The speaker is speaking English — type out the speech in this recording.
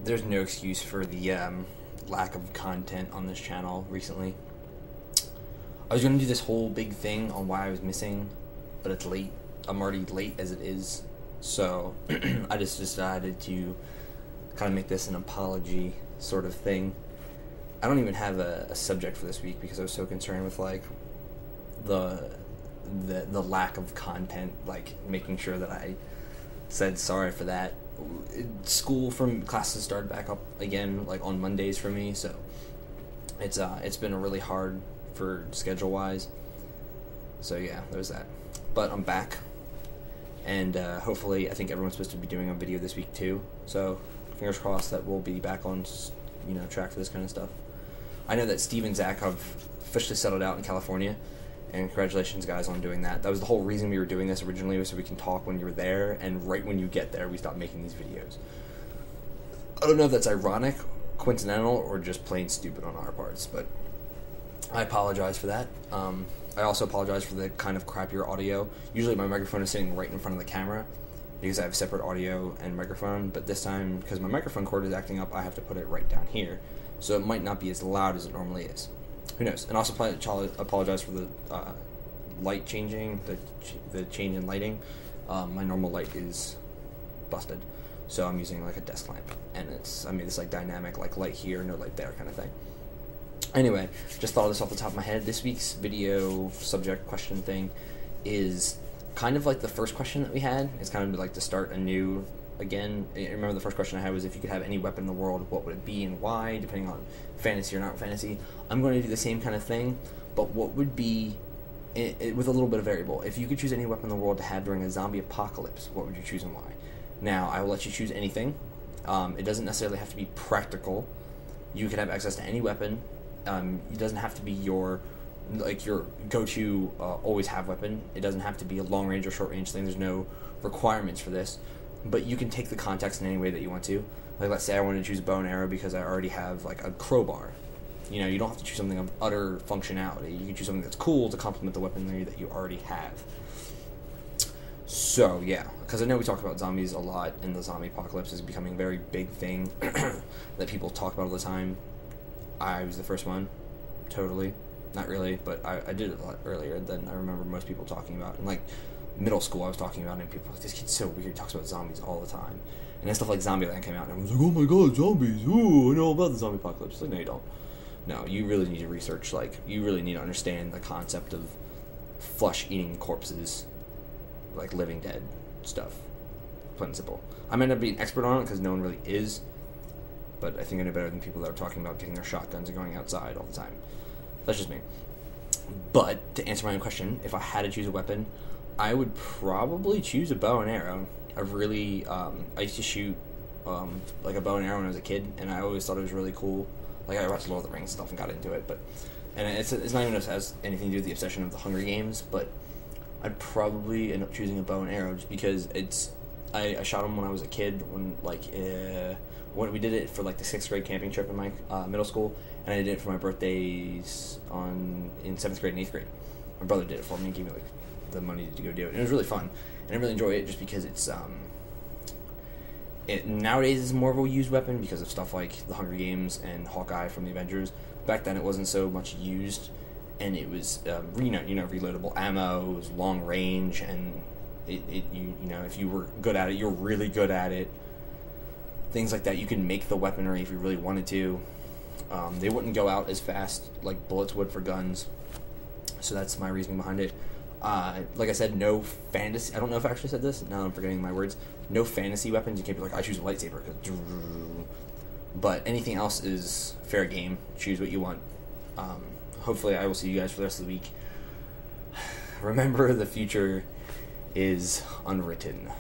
there's no excuse for the lack of content on this channel recently. I was going to do this whole big thing on why I was missing, but it's late. I'm already late as it is, so I just decided to kind of make this an apology sort of thing. I don't even have a subject for this week because I was so concerned with like the lack of content, like making sure that I said sorry for that. School from classes started back up again like on Mondays for me, so it's been really hard for schedule wise. So yeah, there's that. But I'm back, and hopefully I think everyone's supposed to be doing a video this week too. So fingers crossed that we'll be back on track for this kind of stuff. I know that Steve and Zach have officially settled out in California, and congratulations guys on doing that. That was the whole reason we were doing this originally, was so we can talk when you were there, and right when you get there we stop making these videos. I don't know if that's ironic, coincidental, or just plain stupid on our parts, but I apologize for that. I also apologize for the kind of crappier audio. Usually my microphone is sitting right in front of the camera because I have separate audio and microphone, but this time, because my microphone cord is acting up, I have to put it right down here, so it might not be as loud as it normally is. Who knows? And also apologize for the light changing, the change in lighting. My normal light is busted, so I'm using like a desk lamp, and I made this like dynamic like light here, no light there kind of thing. Anyway, just thought of this off the top of my head. This week's video subject question thing is kind of like the first question that we had. It's kind of like to start anew again. Remember the first question I had was, if you could have any weapon in the world, what would it be and why, depending on fantasy or not fantasy. I'm going to do the same kind of thing, but what would be, with a little bit of variable, if you could choose any weapon in the world to have during a zombie apocalypse, what would you choose and why? Now, I will let you choose anything. It doesn't necessarily have to be practical. You can have access to any weapon. It doesn't have to be your go-to always have weapon. It doesn't have to be a long range or short range thing. There's no requirements for this, but you can take the context in any way that you want to. Like, let's say I wanted to choose a bow and arrow because I already have like a crowbar. You don't have to choose something of utter functionality. You can choose something that's cool to complement the weaponry that you already have. So yeah, because I know we talk about zombies a lot, and the zombie apocalypse is becoming a very big thing that people talk about all the time. I was the first one, totally. Not really, but I did it a lot earlier than I remember most people talking about. In like middle school, I was talking about it, and people were like, this kid's so weird, he talks about zombies all the time. And then stuff like Zombieland came out, and everyone's like, oh my god, zombies, ooh, I know about the zombie apocalypse. Like, no, you don't. No, you really need to research, like, you really need to understand the concept of flesh-eating corpses, like living dead stuff. Plain and simple. I might not be an expert on it, because no one really is, but I think I know better than people that are talking about getting their shotguns and going outside all the time. That's just me. But, to answer my own question, if I had to choose a weapon, I would probably choose a bow and arrow. I used to shoot, like a bow and arrow when I was a kid, and I always thought it was really cool. Like, I watched Lord of the Rings stuff and got into it, and it's not even has anything to do with the obsession of the Hunger Games, but I'd probably end up choosing a bow and arrow just because I shot them when I was a kid, when we did it for like the 6th grade camping trip in my middle school, and I did it for my birthdays in 7th grade and 8th grade. My brother did it for me and gave me like the money to go do it, and it was really fun, and I really enjoy it just because it's nowadays it's more of a used weapon because of stuff like the Hunger Games and Hawkeye from the Avengers. Back then it wasn't so much used, and it was reloadable ammo, it was long range, and if you were good at it, you're really good at it. Things like that, you can make the weaponry if you really wanted to. They wouldn't go out as fast like bullets would for guns, so that's my reasoning behind it. Like I said, no fantasy. I don't know if I actually said this. Now I'm forgetting my words. No fantasy weapons. You can't be like, I choose a lightsaber. But anything else is fair game. Choose what you want. Hopefully, I will see you guys for the rest of the week. Remember, the future is unwritten.